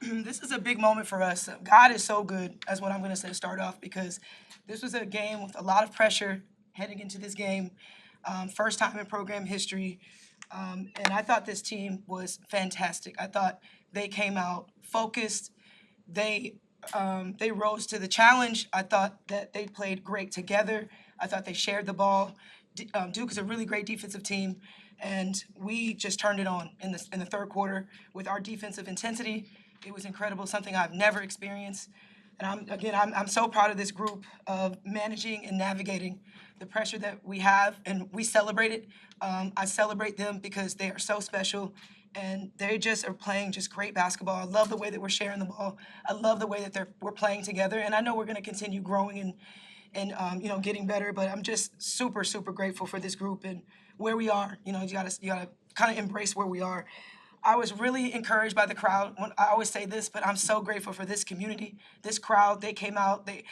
This is a big moment for us. God is so good, that's what I'm going to say to start off, because this was a game with a lot of pressure heading into this game. First time in program history. And I thought this team was fantastic. I thought they came out focused. They rose to the challenge. I thought that they played great together. I thought they shared the ball. Duke is a really great defensive team, and we just turned it on in the third quarter with our defensive intensity. It was incredible, something I've never experienced. And I'm so proud of this group of managing and navigating the pressure that we have, and we celebrate it. I celebrate them because they are so special, and they just are playing just great basketball. I love the way that we're sharing the ball. I love the way that we're playing together, and I know we're going to continue growing and getting better. But I'm just super super grateful for this group and where we are. You gotta kind of embrace where we are. I was really encouraged by the crowd. I always say this, but I'm so grateful for this community, this crowd. They came out. They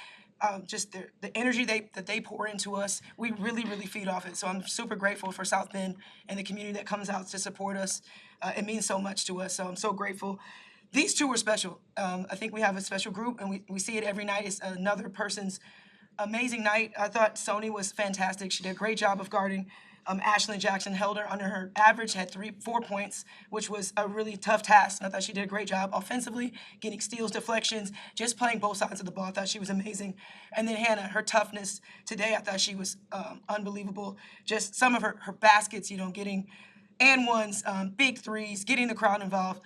just the energy that they pour into us. We really really feed off it. So I'm super grateful for South Bend and the community that comes out to support us. It means so much to us. So I'm so grateful. These two were special. I think we have a special group, and we see it every night. It's another person's amazing night. I thought Sony was fantastic. She did a great job of guarding. Ashlyn Jackson held her under her average, had 4 points, which was a really tough task. And I thought she did a great job offensively, getting steals, deflections, just playing both sides of the ball. I thought she was amazing. And then Hannah, her toughness today, I thought she was unbelievable. Just some of her baskets, getting and ones, big threes, getting the crowd involved,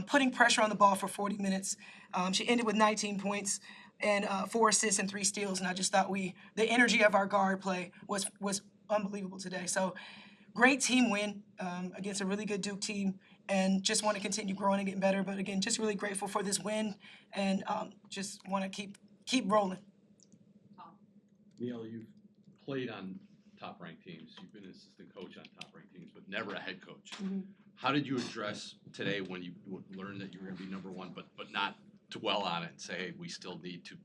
putting pressure on the ball for 40 minutes. She ended with 19 points and 4 assists and 3 steals. And I just thought the energy of our guard play was unbelievable today. So great team win against a really good Duke team, and just want to continue growing and getting better. But again, just really grateful for this win, and just want to keep rolling. Neil, you've played on top-ranked teams. You've been an assistant coach on top-ranked teams, but never a head coach. Mm-hmm. How did you address today when you learned that you were going to be number one, but not dwell on it and say, hey, we still need to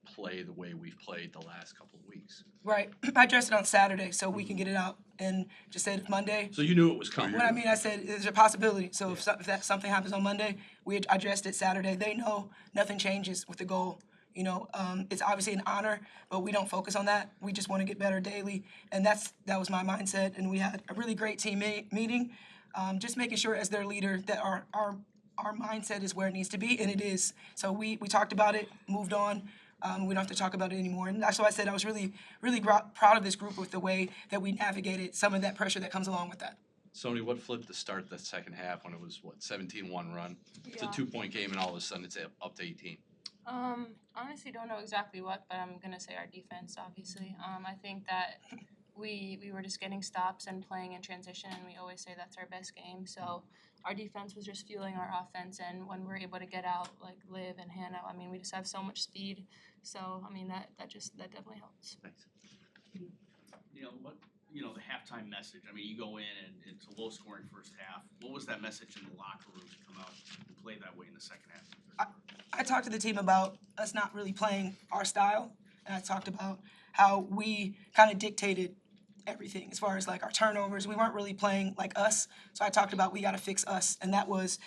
play the way we've played the last couple of weeks? Right. I addressed it on Saturday so we can get it out, and just said Monday. So you knew it was coming. What I mean, I said there's a possibility. So if that something happens on Monday, we addressed it Saturday. They know nothing changes with the goal. It's obviously an honor, but we don't focus on that. We just want to get better daily, and that was my mindset. And we had a really great team meeting, just making sure as their leader that our mindset is where it needs to be, and it is. So we talked about it, moved on. We don't have to talk about it anymore. And that's why I said I was really, really proud of this group with the way that we navigated some of that pressure that comes along with that. Sony, what flipped to start the second half when it was, 17-1 run? It's a Yeah. 2-point game, and all of a sudden it's up to 18. Honestly, don't know exactly what, but I'm gonna say our defense, obviously. I think that we were just getting stops and playing in transition, and we always say that's our best game. So our defense was just fueling our offense, and when we're able to get out like Liv and Hannah, I mean, we just have so much speed. So I mean, that definitely helps. Thanks. The halftime message. I mean, you go in and it's a low-scoring first half. What was that message in the locker room to come out and play that way in the second half? I talked to the team about us not really playing our style, and I talked about how we kind of dictated everything as far as like our turnovers. We weren't really playing like us, so I talked about we got to fix us, and that was,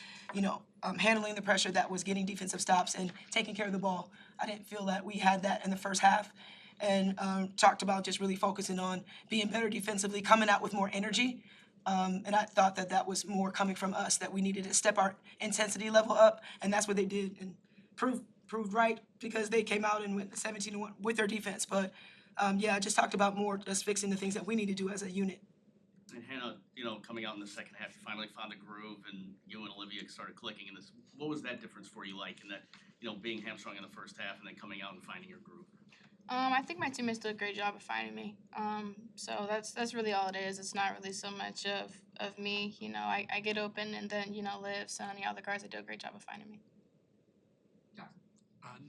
handling the pressure, that was getting defensive stops and taking care of the ball. I didn't feel that we had that in the first half, and talked about just really focusing on being better defensively, coming out with more energy. And I thought that was more coming from us, that we needed to step our intensity level up, and that's what they did, and proved right, because they came out and went 17-1 with their defense. But I just talked about more just fixing the things that we need to do as a unit. And Hannah, coming out in the second half, you finally found a groove, and you and Olivia started clicking in this. What was that difference for you like, in that, being hamstrung in the first half and then coming out and finding your groove? I think my teammates did a great job of finding me. So that's really all it is. It's not really so much of me. I get open, and then Liv, Sonny, all the guys, they do a great job of finding me.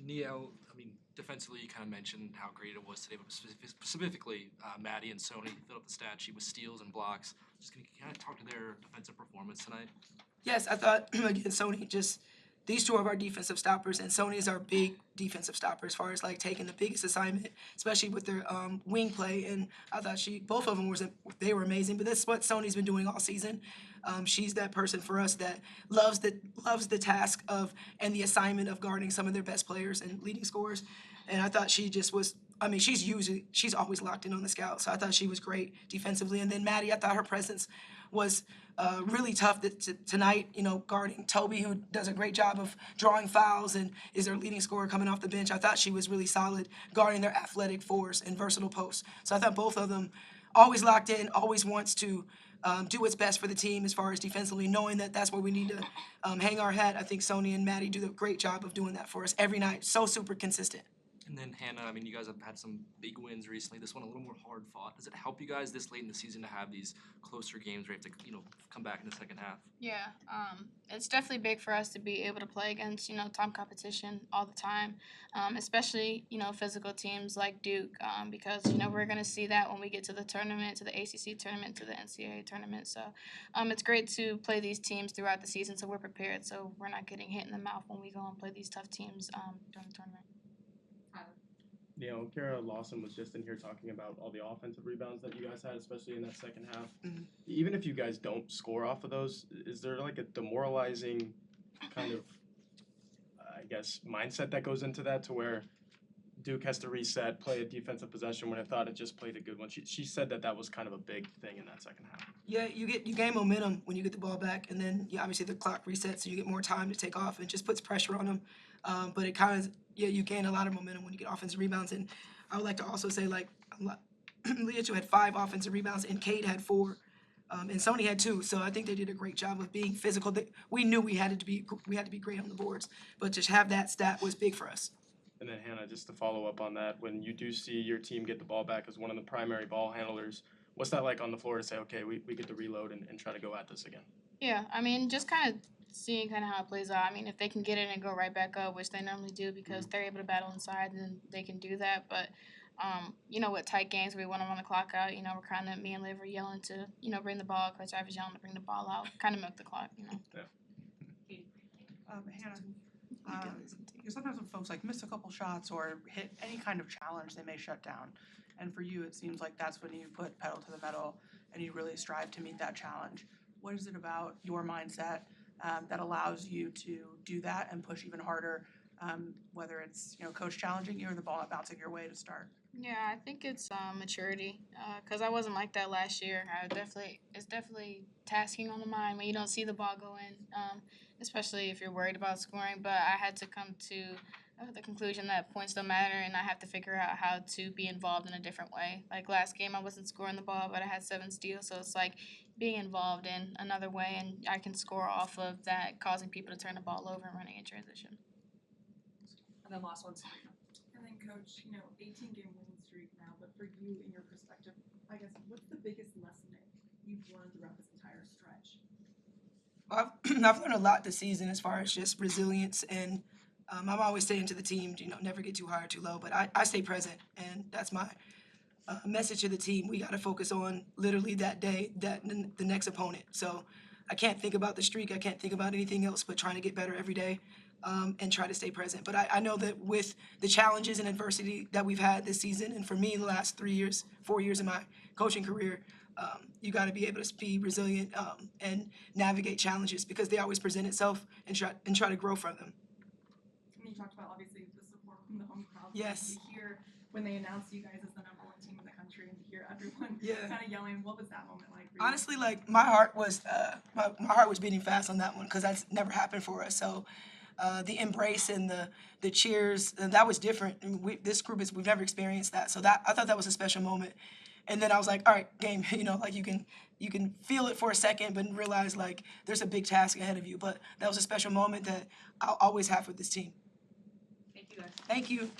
Neo, I mean, defensively, you kind of mentioned how great it was today, but specifically, Maddie and Sony filled up the stat sheet with steals and blocks. Just can you kind of talk to their defensive performance tonight? Yes, I thought, again, Sony, just these two are our defensive stoppers, and Sony is our big defensive stopper as far as like taking the biggest assignment, especially with their wing play. And I thought both of them they were amazing. But that's what Sony's been doing all season. She's that person for us that loves the task of and the assignment of guarding some of their best players and leading scorers. And I thought she just was. I mean, she's always locked in on the scout, so I thought she was great defensively. And then Maddie, I thought her presence was really tough tonight, guarding Toby, who does a great job of drawing fouls and is their leading scorer coming off the bench. I thought she was really solid guarding their athletic fours and versatile posts. So I thought both of them always locked in, always wants to do what's best for the team as far as defensively, knowing that that's where we need to hang our hat. I think Sony and Maddie do a great job of doing that for us every night. So super consistent. And then Hannah, I mean, you guys have had some big wins recently. This one a little more hard fought. Does it help you guys this late in the season to have these closer games where you have to, come back in the second half? Yeah, it's definitely big for us to be able to play against, top competition all the time, especially, physical teams like Duke, because, we're going to see that when we get to the tournament, to the ACC tournament, to the NCAA tournament. So it's great to play these teams throughout the season so we're prepared, so we're not getting hit in the mouth when we go and play these tough teams during the tournament. Kara Lawson was just in here talking about all the offensive rebounds that you guys had, especially in that second half. Mhm. Even if you guys don't score off of those, is there like a demoralizing kind of, mindset that goes into that to where Duke has to reset, play a defensive possession when I thought it just played a good one? She said that was kind of a big thing in that second half. Yeah, you gain momentum when you get the ball back, and then obviously the clock resets, so you get more time to take off, and it just puts pressure on them. But it kind of you gain a lot of momentum when you get offensive rebounds. And I would like to also say Leah had 5 offensive rebounds, and Cade had 4, and Sony had 2. So I think they did a great job of being physical. We knew we had to be great on the boards, but to have that stat was big for us. And then Hannah, just to follow up on that, when you do see your team get the ball back as one of the primary ball handlers, what's that like on the floor to say, okay, we get to reload and try to go at this again? Yeah, I mean, just kind of seeing kind of how it plays out. I mean, if they can get it and go right back up, which they normally do because they're able to battle inside, then they can do that. But, with tight games, we want to run the clock out. We're kind of, me and Liv are yelling to, bring the ball. Coach Ivor's yelling to bring the ball out, kind of milk the clock, Hannah, sometimes when folks miss a couple shots or hit any kind of challenge, they may shut down. And for you, it seems like that's when you put pedal to the metal and you really strive to meet that challenge. What is it about your mindset that allows you to do that and push even harder, whether it's coach challenging you or the ball not bouncing your way to start? Yeah, I think it's maturity, because I wasn't like that last year. It's definitely tasking on the mind when you don't see the ball go in, especially if you're worried about scoring. But I had to come to the conclusion that points don't matter, and I have to figure out how to be involved in a different way. Like last game, I wasn't scoring the ball, but I had 7 steals, so it's like being involved in another way, and I can score off of that, causing people to turn the ball over and running in transition. And then last one, and then Coach, 18-game winning streak now, but for you, in your perspective, I guess, what's the biggest lesson that you've learned throughout this entire stretch? I've learned a lot this season as far as just resilience, and I'm always saying to the team, never get too high or too low, but I stay present, and that's my message to the team. We got to focus on literally that day, the next opponent. So I can't think about the streak, I can't think about anything else but trying to get better every day. And try to stay present. But I know that with the challenges and adversity that we've had this season, and for me the last 4 years in my coaching career, you got to be able to be resilient and navigate challenges because they always present itself and try to grow from them. And you talked about obviously the support from the home crowd. Yes. To hear when they announced you guys as the number 1 team in the country and to hear everyone kind of yelling, what was that moment like for you? Honestly, my heart was my heart was beating fast on that one because that's never happened for us. So. The embrace and the cheers, that was different. This group we've never experienced that, so I thought that was a special moment. And then I was like, all right, game, you can feel it for a second, but realize there's a big task ahead of you. But that was a special moment that I'll always have with this team. Thank you guys. Thank you.